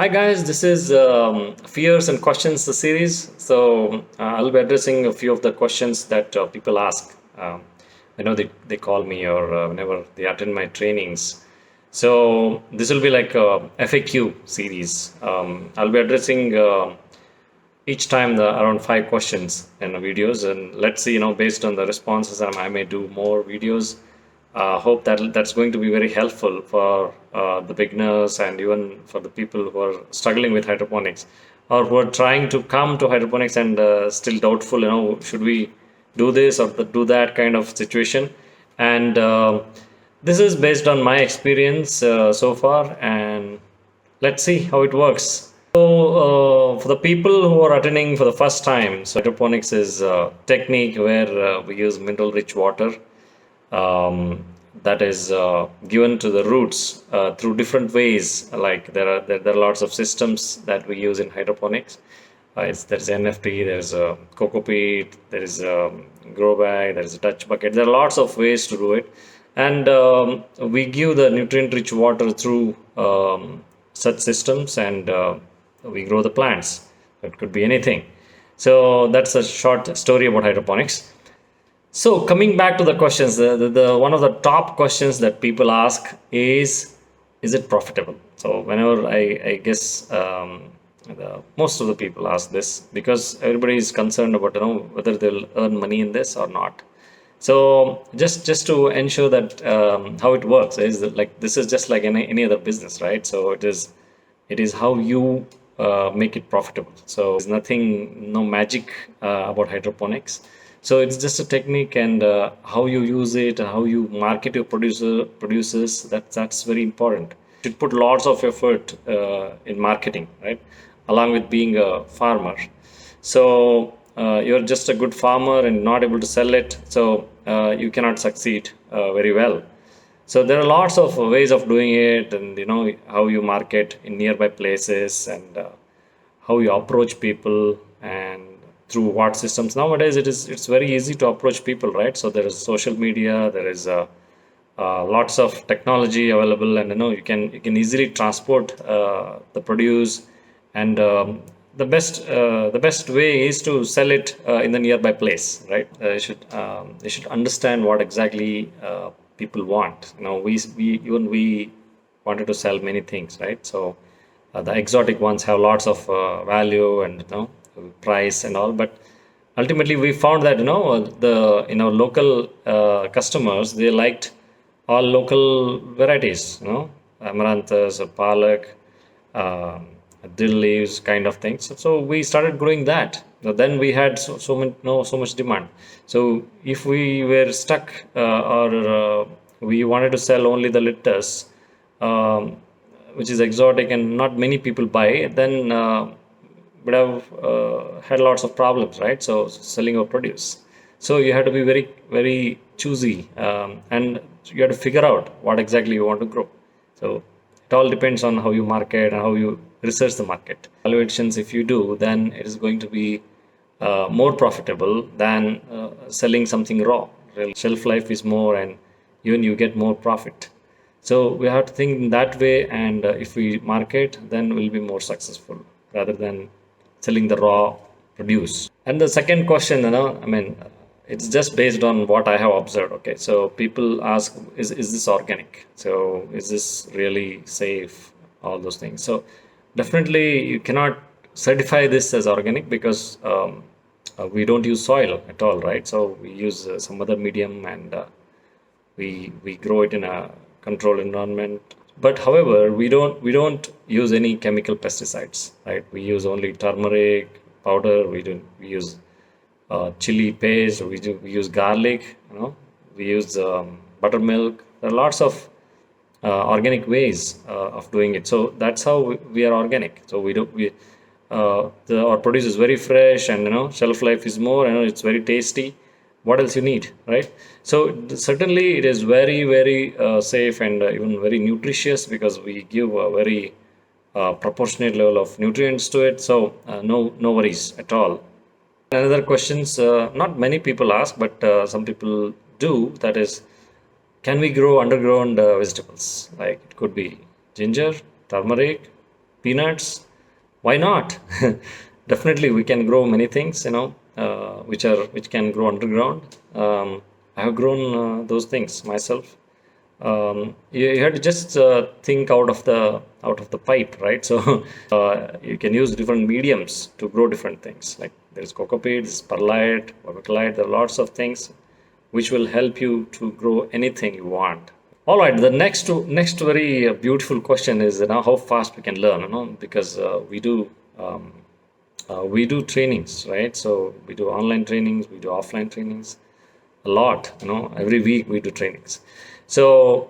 Hi guys, this is Fears and Questions the series. I'll be addressing a few of the questions that people ask. They call me or whenever they attend my trainings. So this will be like a FAQ series. I'll be addressing each time around 5 questions in the videos, and let's see, based on the responses, I may do more videos. Hope that's going to be very helpful for the beginners and even for the people who are struggling with hydroponics or who are trying to come to hydroponics and still doubtful, should we do this or do that kind of situation. And this is based on my experience so far, and let's see how it works. For the people who are attending for the first time, so hydroponics is a technique where we use mineral rich water um, that is given to the roots through different ways. Like there are lots of systems that we use in hydroponics. There's NFT, there's a coco peat, there is a grow bag, there is a Dutch bucket. There are lots of ways to do it, and we give the nutrient rich water through such systems, and we grow the plants. It could be anything. So that's a short story about hydroponics. So coming back to the questions, the one of the top questions that people ask is it profitable? So whenever I guess most of the people ask this because everybody is concerned about whether they'll earn money in this or not. So just to ensure that how it works is that, like, this is just like any other business, right? So it is how you make it profitable. So there's nothing, no magic about hydroponics. So it's just a technique, and how you use it, how you market your producers. That's very important. You should put lots of effort in marketing, right? Along with being a farmer. So you're just a good farmer and not able to sell it, so you cannot succeed very well. So there are lots of ways of doing it, and how you market in nearby places, and how you approach people, and through what systems. Nowadays it's very easy to approach people, right? So there is social media, there is lots of technology available, and you can easily transport the produce, and the best way is to sell it in the nearby place, right? You should understand what exactly people want. We wanted to sell many things, right? So the exotic ones have lots of value and price and all, but ultimately we found that the local customers, they liked all local varieties, amaranthus or palak, um, dill leaves kind of things. So we started growing that. So then we had so much demand. So if we were stuck, or we wanted to sell only the litters, um, which is exotic and not many people buy, then would have had lots of problems, right? So selling our produce. So you have to be very, very choosy, and you have to figure out what exactly you want to grow. So it all depends on how you market and how you research the market. Evaluations, if you do, then it is going to be more profitable than selling something raw. Real shelf life is more, and even you get more profit. So we have to think in that way, and if we market, then we'll be more successful rather than selling the raw produce. And the second question, I mean, it's just based on what I have observed. Okay, so people ask, is this organic? So is this really safe? All those things. So definitely you cannot certify this as organic because we don't use soil at all, right? So we use some other medium, and we grow it in a controlled environment. But however, we don't use any chemical pesticides, right? We use only turmeric powder. We use chili paste. We use garlic. We use buttermilk. There are lots of organic ways of doing it. So that's how we are organic. So our produce is very fresh, and shelf life is more. It's very tasty. What else you need, right? So certainly it is very, very safe, and even very nutritious, because we give a very proportionate level of nutrients to it. So no worries at all. Another questions, not many people ask, but some people do. That is, can we grow underground vegetables? Like, it could be ginger, turmeric, peanuts, why not? Definitely we can grow many things, which can grow underground. I have grown those things myself. You have to just think out of the pipe, right? So you can use different mediums to grow different things. Like there's cocopeat, there's perlite, vermiculite. There are lots of things which will help you to grow anything you want. All right, the next very beautiful question is, how fast we can learn, because we do trainings, right? So we do online trainings, we do offline trainings a lot, every week we do trainings. So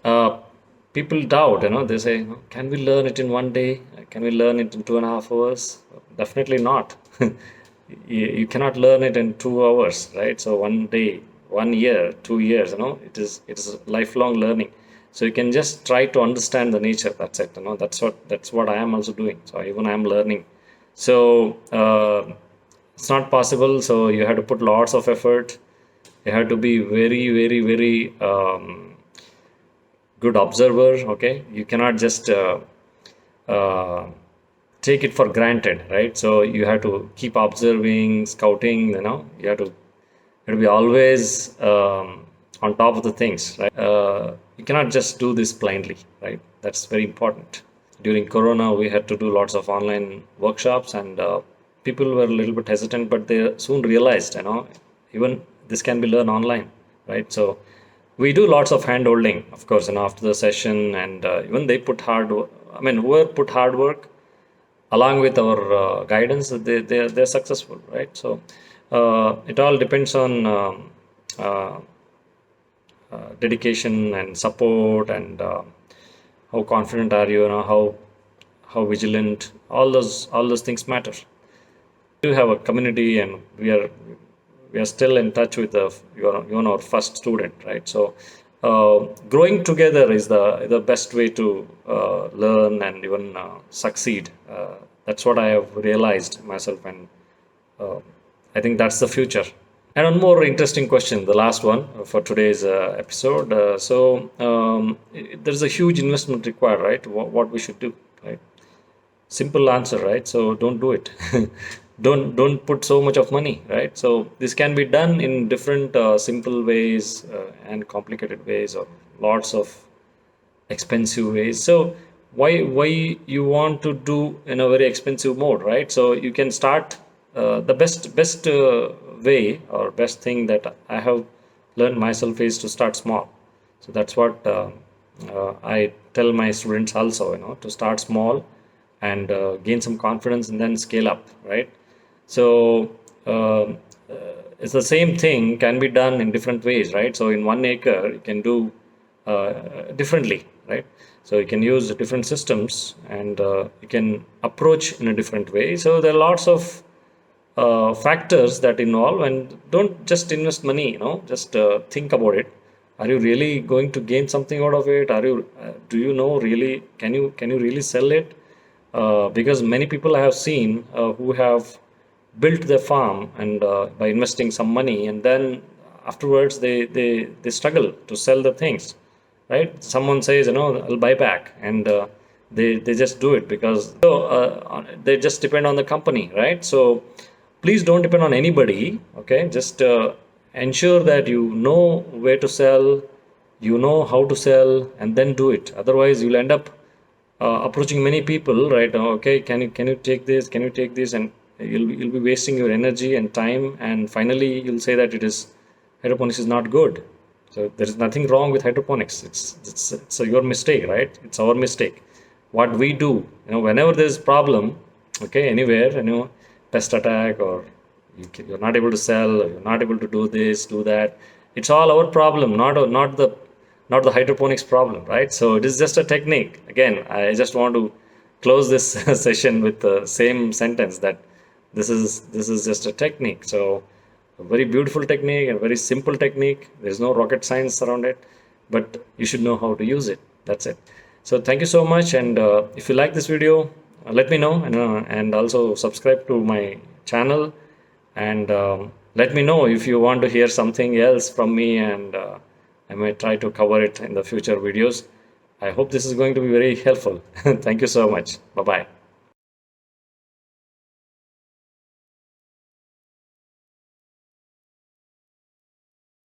uh, people doubt, they say, can we learn it in one day? Can we learn it in 2.5 hours? Definitely not. You cannot learn it in 2 hours, right? So one day, 1 year, 2 years, it is lifelong learning. So you can just try to understand the nature. That's it. That's what I am also doing. So even I am learning. So it's not possible. So you have to put lots of effort. You have to be very, very, very good observer. Okay, you cannot just uh, take it for granted, right? So you have to keep observing, scouting. You have to be always on top of the things, right? You cannot just do this blindly, right? That's very important. During Corona, we had to do lots of online workshops, and people were a little bit hesitant, but they soon realized, even this can be learned online, right? So we do lots of hand holding, of course, after the session, and even they put I mean, whoever put hard work along with our guidance, they're successful, right? So it all depends on uh, dedication and support, and how confident are you, how vigilant. All those things matter. We do have a community, and we are still in touch with our first student, right? So growing together is the best way to learn and even succeed. That's what I have realized myself, and uh, I think that's the future. And one more interesting question, the last one for today's episode. There's a huge investment required, right? What we should do, right? Simple answer, right? So don't do it. Don't put so much of money, right? So this can be done in different simple ways and complicated ways, or lots of expensive ways. So why you want to do in a very expensive mode, right? So you can start the best way, or best thing that I have learned myself is to start small. So that's what I tell my students also, to start small and gain some confidence and then scale up, right? So it's the same thing can be done in different ways, right? So in 1 acre, you can do differently, right? So you can use different systems, and you can approach in a different way. So there are lots of factors that involve, and don't just invest money, just think about it. Are you really going to gain something out of it? Do you know really, can you really sell it? Because many people I have seen who have built their farm, and by investing some money, and then afterwards they struggle to sell the things, right? Someone says, I'll buy back, and they just do it because they just depend on the company, right? So please don't depend on anybody. Okay, just ensure that you know where to sell, you know how to sell, and then do it. Otherwise you'll end up approaching many people, right? Okay, can you take this, can you take this, and you'll be wasting your energy and time, and finally you'll say that hydroponics is not good. So there is nothing wrong with hydroponics. It's your mistake, right? It's our mistake. What we do, whenever there's problem, okay, anywhere, pest attack, or you're not able to sell, or you're not able to do this, do that. It's all our problem, not the hydroponics problem, right? So it is just a technique. Again, I just want to close this session with the same sentence, that this is just a technique. So a very beautiful technique, and very simple technique. There's no rocket science around it, but you should know how to use it. That's it. So thank you so much, and if you like this video, let me know, and also subscribe to my channel, and let me know if you want to hear something else from me, and I might try to cover it in the future videos. I hope this is going to be very helpful. Thank you so much. Bye bye.